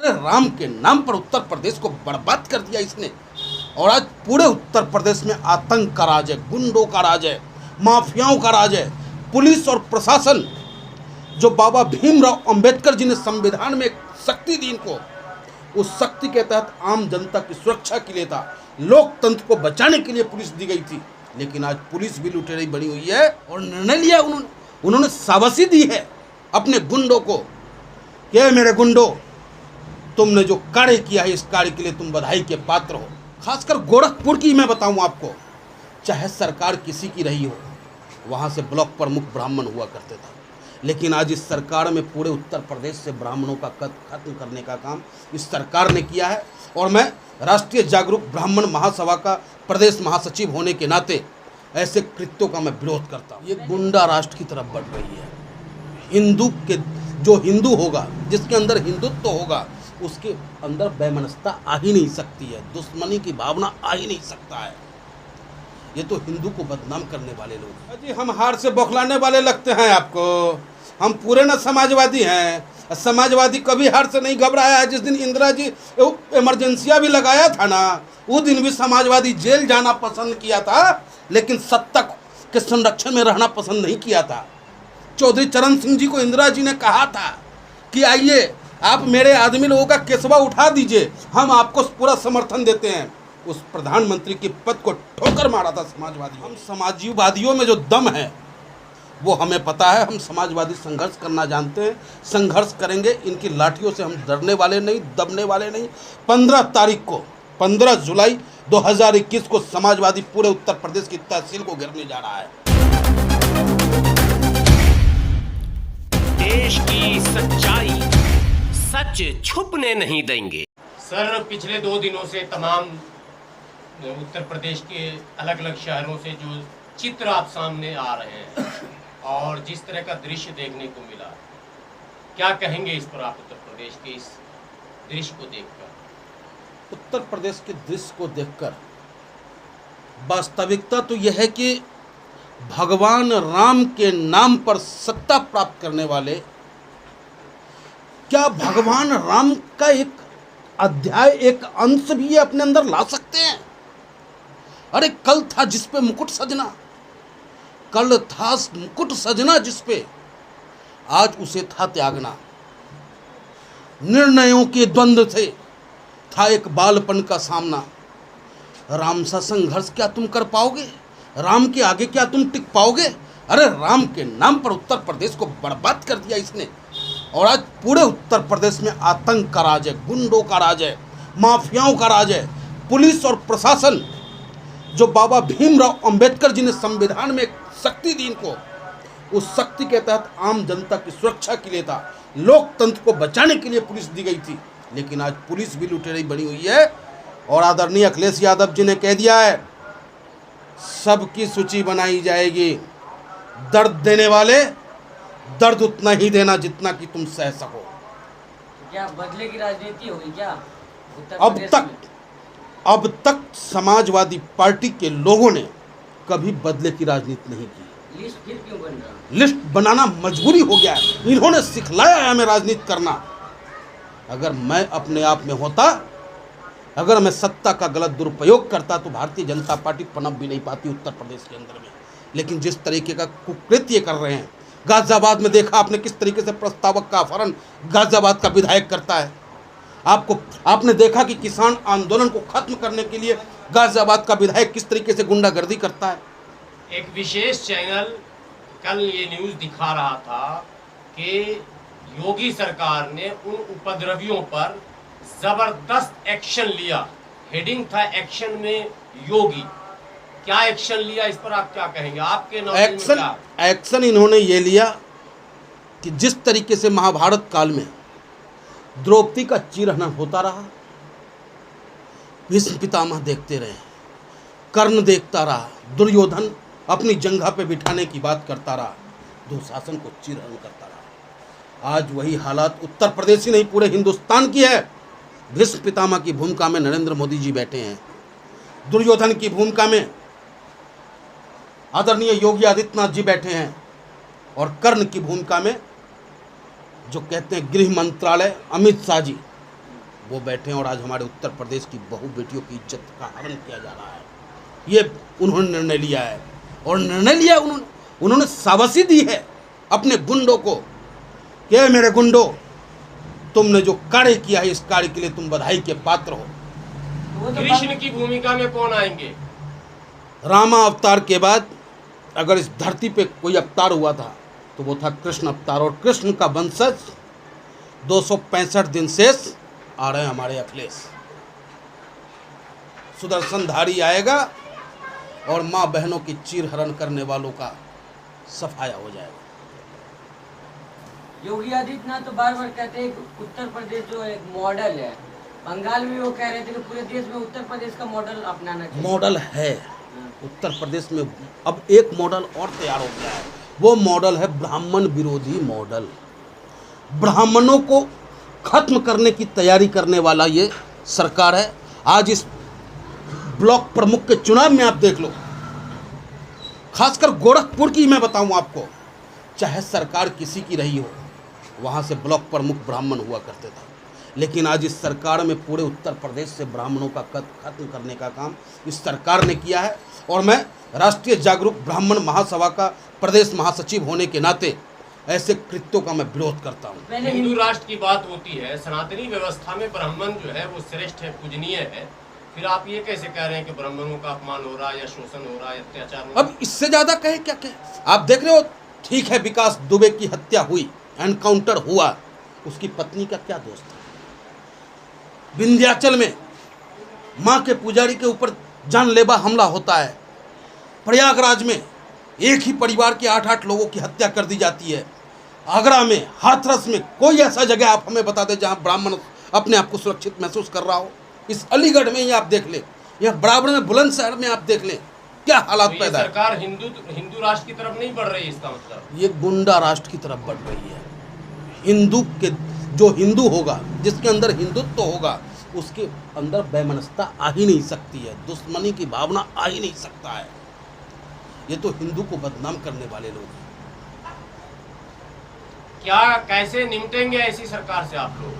अरे राम के नाम पर उत्तर प्रदेश को बर्बाद कर दिया इसने। और आज पूरे उत्तर प्रदेश में आतंक का राज है, गुंडों का राज है, माफियाओं का राज है। पुलिस और प्रशासन, जो बाबा भीमराव अंबेडकर जी ने संविधान में एक शक्ति दी इनको, उस शक्ति के तहत आम जनता की सुरक्षा के लिए था, लोकतंत्र को बचाने के लिए पुलिस दी गई थी। लेकिन आज पुलिस भी लुटेरी बनी हुई है और निर्णय लिया उन्होंने शाबाशी दी है अपने गुंडों को कि मेरे गुंडों, तुमने जो कार्य किया है इस कार्य के लिए तुम बधाई के पात्र हो। खासकर गोरखपुर की मैं बताऊं आपको, चाहे सरकार किसी की रही हो, वहां से ब्लॉक प्रमुख ब्राह्मण हुआ करते थे, लेकिन आज इस सरकार में पूरे उत्तर प्रदेश से ब्राह्मणों का कद खत्म करने का काम इस सरकार ने किया है। और मैं राष्ट्रीय जागरूक ब्राह्मण महासभा का प्रदेश महासचिव होने के नाते ऐसे कृत्यों का मैं विरोध करता हूँ। ये गुंडा राष्ट्र की तरफ बढ़ रही है। जो हिंदू होगा, जिसके अंदर हिंदुत्व होगा, उसके अंदर वैमनस्यता आ ही नहीं सकती है, दुश्मनी की भावना आ ही नहीं सकता है। ये तो हिंदू को बदनाम करने वाले लोग जी। हम हार से बौखलाने वाले लगते हैं आपको? हम पूरे न समाजवादी हैं। समाजवादी कभी हार से नहीं घबराया है। जिस दिन इंदिरा जी इमरजेंसिया भी लगाया था ना, उस दिन भी समाजवादी जेल जाना पसंद किया था, लेकिन सत्ता के संरक्षण में रहना पसंद नहीं किया था। चौधरी चरण सिंह जी को इंदिरा जी ने कहा था कि आइए आप मेरे आदमी लोगों का केसवा उठा दीजिए, हम आपको पूरा समर्थन देते हैं। उस प्रधानमंत्री के पद को ठोकर मारा था समाजवादी। हम समाजवादियों में जो दम है वो हमें पता है। हम समाजवादी संघर्ष करना जानते हैं, संघर्ष करेंगे। इनकी लाठियों से हम डरने वाले नहीं, दबने वाले नहीं। 15 जुलाई 2021 को समाजवादी पूरे उत्तर प्रदेश की तहसील को घेरने जा रहा है। देश की सच्चाई सच छुपने नहीं देंगे। सर, पिछले 2 दिनों से तमाम उत्तर प्रदेश के अलग अलग शहरों से जो चित्र आप सामने आ रहे हैं और जिस तरह का दृश्य देखने को मिला, क्या कहेंगे इस पर आप उत्तर प्रदेश के इस दृश्य को देखकर? उत्तर प्रदेश के दृश्य को देखकर वास्तविकता तो यह है कि भगवान राम के नाम पर सत्ता प्राप्त करने वाले क्या भगवान राम का एक अध्याय, एक अंश भी अपने अंदर ला सकते हैं? अरे कल था जिस पे मुकुट सजना, कल था मुकुट सजना जिस पे, आज उसे था त्यागना। निर्णयों के द्वंद्व से था एक बालपन का सामना। राम सा संघर्ष क्या तुम कर पाओगे? राम के आगे क्या तुम टिक पाओगे? अरे राम के नाम पर उत्तर प्रदेश को बर्बाद कर दिया इसने। और आज पूरे उत्तर प्रदेश में आतंक का राज है, गुंडों का राज है, माफियाओं का राज है। पुलिस और प्रशासन, जो बाबा भीमराव अंबेडकर जी ने संविधान में एक शक्ति दी इनको, उस शक्ति के तहत आम जनता की सुरक्षा के लिए था, लोकतंत्र को बचाने के लिए पुलिस दी गई थी। लेकिन आज पुलिस भी लुटेरी बनी हुई है। और आदरणीय अखिलेश यादव जी ने कह दिया है, सबकी सूची बनाई जाएगी। दर्द देने वाले दर्द उतना ही देना जितना कि तुम सह सको। क्या बदले की राजनीति होगी क्या अब तक समाजवादी पार्टी के लोगों ने कभी बदले की राजनीति नहीं की। लिस्ट फिर क्यों बन रहा? लिस्ट बनाना मजबूरी हो गया है। इन्होंने सिखलाया है हमें राजनीति करना। अगर मैं अपने आप में होता, अगर मैं सत्ता का गलत दुरुपयोग करता, तो भारतीय जनता पार्टी पनप भी नहीं पाती उत्तर प्रदेश के अंदर में। लेकिन जिस तरीके का कुकृत्य कर रहे हैं, गाजियाबाद में देखा आपने किस तरीके से प्रस्तावक का अपहरण गाजियाबाद का विधायक करता है। आपने देखा कि किसान आंदोलन को खत्म करने के लिए गाजियाबाद का विधायक किस तरीके से गुंडागर्दी करता है। एक विशेष चैनल कल ये न्यूज़ दिखा रहा था कि योगी सरकार ने उन उपद्रवियों पर जबरदस्त एक्शन लिया। हेडिंग था एक्शन में योगी। क्या एक्शन लिया, इस पर आप क्या कहेंगे? आपके नॉलेज में क्या एक्शन इन्होंने ये लिया कि जिस तरीके से महाभारत काल में द्रौपदी का चीरहरण होता रहा, भीष्म पितामह देखते रहे, कर्ण देखता रहा, दुर्योधन अपनी जंघा पे बिठाने की बात करता रहा, दुशासन को चीरहरण करता रहा। आज वही हालात उत्तर प्रदेश ही नहीं पूरे हिंदुस्तान की है। भीष्म पितामह की भूमिका में नरेंद्र मोदी जी बैठे हैं, दुर्योधन की भूमिका में आदरणीय योगी आदित्यनाथ जी बैठे हैं, और कर्ण की भूमिका में जो कहते हैं गृह मंत्रालय अमित शाह जी, वो बैठे हैं और आज हमारे उत्तर प्रदेश की बहु बेटियों की इज्जत का हनन किया जा रहा है। ये उन्होंने निर्णय लिया है और निर्णय लिया उन्होंने शाबाशी दी है अपने गुंडों को कि "ए मेरे गुंडों, तुमने जो कार्य किया है इस कार्य के लिए तुम बधाई के पात्र हो"। वो तो कृष्ण की भूमिका में कौन आएंगे? रामा अवतार के बाद अगर इस धरती पे कोई अवतार हुआ था तो वो था कृष्ण अवतार, और कृष्ण का वंशज 265 दिन शेष आ रहे हैं हमारे अखिलेश। सुदर्शनधारी आएगा और माँ बहनों की चीर हरण करने वालों का सफाया हो जाएगा। योगी आदित्यनाथ तो बार बार कहते हैं कि उत्तर प्रदेश जो एक मॉडल है। बंगाल में वो कह रहे थे कि पूरे देश में उत्तर प्रदेश का मॉडल अपनाना चाहिए। मॉडल है उत्तर प्रदेश में, अब एक मॉडल और तैयार हो गया है। वो मॉडल है ब्राह्मण विरोधी मॉडल। ब्राह्मणों को खत्म करने की तैयारी करने वाला ये सरकार है। आज इस ब्लॉक प्रमुख के चुनाव में आप देख लो, खासकर गोरखपुर की मैं बताऊं आपको, चाहे सरकार किसी की रही हो, वहाँ से ब्लॉक प्रमुख ब्राह्मण हुआ करते थे, लेकिन आज इस सरकार में पूरे उत्तर प्रदेश से ब्राह्मणों का खत्म करने का काम इस सरकार ने किया है। और मैं राष्ट्रीय जागरूक ब्राह्मण महासभा का प्रदेश महासचिव होने के नाते ऐसे कृत्यों का मैं विरोध करता हूँ। हिंदू राष्ट्र की बात होती है, सनातनी व्यवस्था में ब्राह्मण जो है वो श्रेष्ठ है, पूजनीय है, फिर आप ये कैसे कह रहे हैं कि ब्राह्मणों का अपमान हो रहा है या शोषण हो रहा है, अत्याचार हो रहा है? अब इससे ज्यादा कहे क्या कहे? आप देख रहे हो, ठीक है विकास दुबे की हत्या हुई, एनकाउंटर हुआ, उसकी पत्नी का क्या दोष था? विंध्याचल में मां के पुजारी के ऊपर जानलेवा हमला होता है। प्रयागराज में एक ही परिवार के 8-8 लोगों की हत्या कर दी जाती है। आगरा में, हाथरस में, कोई ऐसा जगह आप हमें बता दें जहां ब्राह्मण अपने आप को सुरक्षित महसूस कर रहा हो? इस अलीगढ़ में ही आप देख लें, या बराबर में बुलंदशहर में आप देख लें, क्या हालात तो पैदा है। सरकार हिंदू राष्ट्र की तरफ नहीं बढ़ रही, इसका मतलब ये गुंडा राष्ट्र की तरफ बढ़ रही है। हिंदू के जो हिंदू होगा, जिसके अंदर हिंदुत्व होगा, उसके अंदर वैमनस्यता आ ही नहीं सकती है, दुश्मनी की भावना आ ही नहीं सकता है। ये तो हिंदू को बदनाम करने वाले लोग हैं। क्या कैसे निपटेंगे ऐसी सरकार से आप लोग?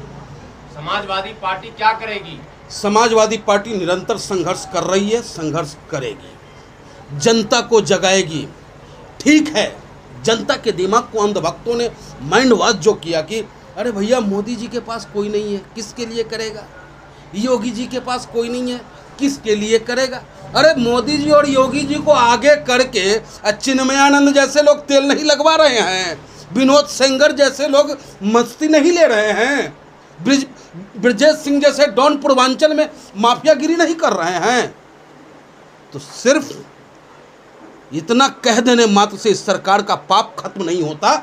समाजवादी पार्टी क्या करेगी? समाजवादी पार्टी निरंतर संघर्ष कर रही है, संघर्ष करेगी, जनता को जगाएगी। ठीक है, जनता के दिमाग को अंधभक्तों ने माइंड वॉश जो किया कि अरे भैया मोदी जी के पास कोई नहीं है, किसके लिए करेगा? योगी जी के पास कोई नहीं है, किसके लिए करेगा? अरे मोदी जी और योगी जी को आगे करके चिन्मयानंद जैसे लोग तेल नहीं लगवा रहे हैं, विनोद सेंगर जैसे लोग मस्ती नहीं ले रहे हैं, ब्रजेश सिंह जैसे डॉन पूर्वांचल में माफियागिरी नहीं कर रहे हैं। तो सिर्फ इतना कह देने मात्र से इस सरकार का पाप खत्म नहीं होता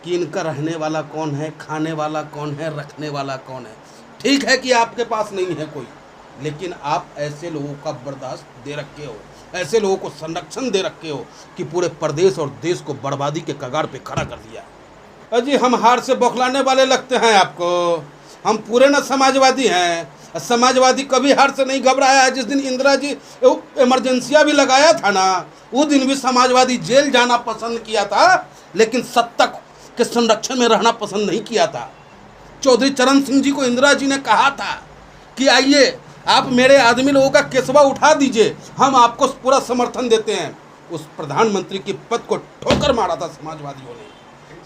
कि इनका रहने वाला कौन है, खाने वाला कौन है, रखने वाला कौन है। ठीक है कि आपके पास नहीं है कोई, लेकिन आप ऐसे लोगों का बर्दाश्त दे रखे हो, ऐसे लोगों को संरक्षण दे रखे हो कि पूरे प्रदेश और देश को बर्बादी के कगार पे खड़ा कर दिया। अजी हम हार से बौखलाने वाले लगते हैं आपको? हम पूरे न समाजवादी हैं। समाजवादी कभी हार से नहीं घबराया है। जिस दिन इंदिरा जी इमरजेंसिया भी लगाया था ना, उस दिन भी समाजवादी जेल जाना पसंद किया था, लेकिन सत्ता के संरक्षण में रहना पसंद नहीं किया था। चौधरी चरण सिंह जी को इंदिरा जी ने कहा था कि आइए आप मेरे आदमी लोगों का केसवा उठा दीजिए, हम आपको पूरा समर्थन देते हैं। उस प्रधानमंत्री के पद को ठोकर मारा था समाजवादियों ने।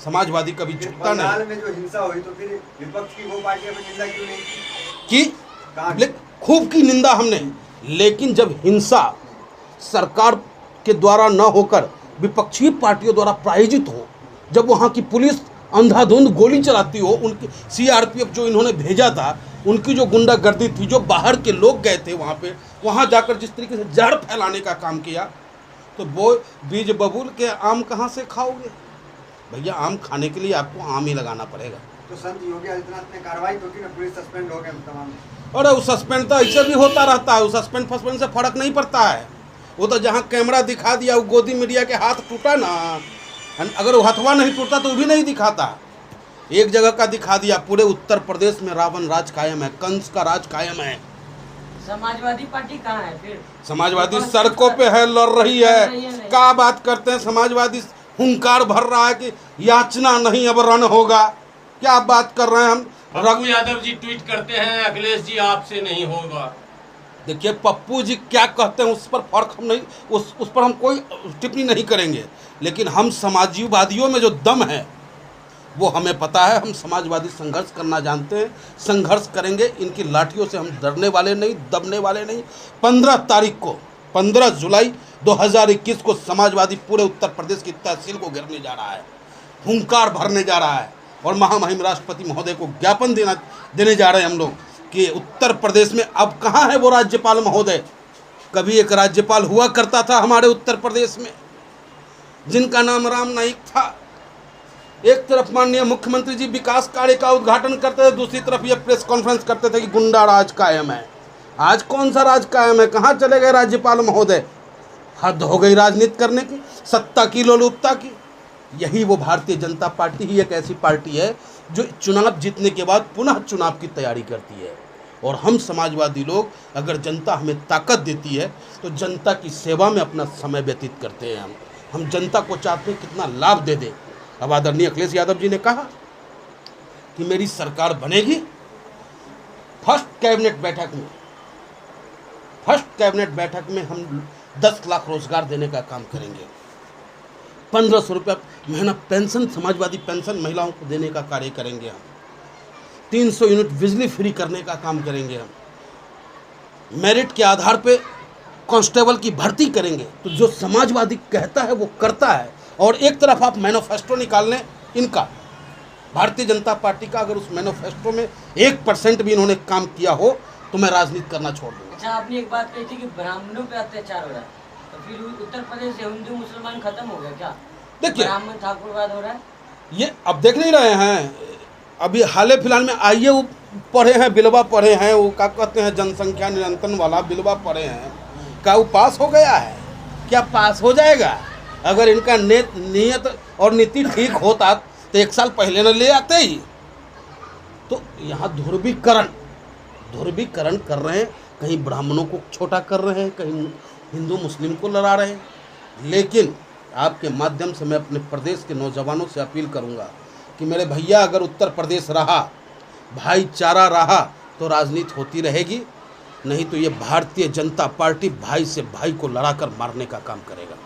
समाजवादी कभी झुकता नहीं। बंगाल में जो हिंसा हुई तो फिर विपक्ष की वो पार्टी अपनी निंदा क्यों नहीं की? खूब की निंदा हमने, लेकिन जब हिंसा सरकार के द्वारा न होकर विपक्षी पार्टियों द्वारा प्रायोजित हो, जब वहाँ की पुलिस अंधाधुंध गोली चलाती हो, उनकी सीआरपीएफ जो इन्होंने भेजा था, उनकी जो गुंडागर्दी थी, जो बाहर के लोग गए थे वहाँ पे, वहाँ जाकर जिस तरीके से जहर फैलाने का काम किया, तो वो बीज बबूल के आम कहाँ से खाओगे भैया? आम खाने के लिए आपको आम ही लगाना पड़ेगा। तो संत योगी आदित्यनाथ ने कार्रवाई तो की ना, पुलिस सस्पेंड हो गए तमाम। और वो सस्पेंड तो ऐसे भी होता रहता है, वो सस्पेंड फस्पेंड से फर्क नहीं पड़ता है। वो तो जहाँ कैमरा दिखा दिया, वो गोदी मीडिया के हाथ टूटा ना, अगर वो हथवा नहीं टूटता तो वो भी नहीं दिखाता। एक जगह का दिखा दिया, पूरे उत्तर प्रदेश में रावण राज कायम है, कंस का राज कायम है। समाजवादी पार्टी कहाँ है फिर? समाजवादी सड़कों पे है, लड़ रही है। क्या बात करते हैं? समाजवादी हुंकार भर रहा है कि याचना नहीं अब रण होगा। क्या बात कर रहे हैं हम? पप्पू यादव जी ट्वीट करते हैं अखिलेश जी आपसे नहीं होगा। देखिए पप्पू जी क्या कहते हैं उस पर फर्क हम नहीं, उस पर हम कोई टिप्पणी नहीं करेंगे, लेकिन हम समाजवादियों में जो दम है वो हमें पता है। हम समाजवादी संघर्ष करना जानते हैं, संघर्ष करेंगे। इनकी लाठियों से हम डरने वाले नहीं, दबने वाले नहीं। 15 तारीख को 15 जुलाई 2021 को समाजवादी पूरे उत्तर प्रदेश की तहसील को घेरने जा रहा है, हुंकार भरने जा रहा है और महामहिम राष्ट्रपति महोदय को ज्ञापन देने जा रहे हैं हम लोग कि उत्तर प्रदेश में अब कहाँ है वो राज्यपाल महोदय। कभी एक राज्यपाल हुआ करता था हमारे उत्तर प्रदेश में जिनका नाम राम नाईक था। एक तरफ माननीय मुख्यमंत्री जी विकास कार्य का उद्घाटन करते थे, दूसरी तरफ ये प्रेस कॉन्फ्रेंस करते थे कि गुंडा राज कायम है। आज कौन सा राज कायम है? कहाँ चले गए राज्यपाल महोदय? हद हो गई राजनीति करने की, सत्ता की लोलुपता की। यही वो भारतीय जनता पार्टी ही एक ऐसी पार्टी है जो चुनाव जीतने के बाद पुनः चुनाव की तैयारी करती है। और हम समाजवादी लोग अगर जनता हमें ताकत देती है तो जनता की सेवा में अपना समय व्यतीत करते हैं। हम जनता को चाहते हैं कितना लाभ दे दे। अब आदरणीय अखिलेश यादव जी ने कहा कि मेरी सरकार बनेगी, फर्स्ट कैबिनेट बैठक में हम 10 लाख रोजगार देने का काम करेंगे। 1500 रुपया महीना पेंशन, समाजवादी पेंशन महिलाओं को देने का कार्य करेंगे हम। 300 यूनिट बिजली फ्री करने का काम करेंगे हम। मेरिट के आधार पे कांस्टेबल की भर्ती करेंगे। तो जो समाजवादी कहता है वो करता है। और एक तरफ आप मैनिफेस्टो निकाल लें इनका, भारतीय जनता पार्टी का, अगर उस मैनिफेस्टो में 1% भी इन्होंने काम किया हो तो मैं राजनीति करना छोड़ दूंगा। अच्छा, आपने एक बात कही थी कि ब्राह्मणों पे अत्याचार हो रहा है, तो फिर उत्तर प्रदेश से हिंदू मुसलमान खत्म हो गया क्या? देखिए ब्राह्मण ठाकुरवाद हो रहा है ये अब देख नहीं रहे हैं। अभी हाल फिलहाल में आइए वो पढ़े हैं, बिलवा पढ़े हैं, वो क्या कहते हैं जनसंख्या नियंत्रण वाला बिलवा पढ़े हैं। क्या वो पास हो गया है? क्या पास हो जाएगा? अगर इनका नियत और नीति ठीक होता तो 1 साल पहले न ले आते ही। तो यहाँ ध्रुवीकरण कर रहे हैं, कहीं ब्राह्मणों को छोटा कर रहे हैं, कहीं हिंदू मुस्लिम को लड़ा रहे हैं। लेकिन आपके माध्यम से मैं अपने प्रदेश के नौजवानों से अपील करूंगा कि मेरे भैया, अगर उत्तर प्रदेश रहा, भाईचारा रहा तो राजनीति होती रहेगी, नहीं तो ये भारतीय जनता पार्टी भाई से भाई को लड़ाकर मारने का काम करेगा।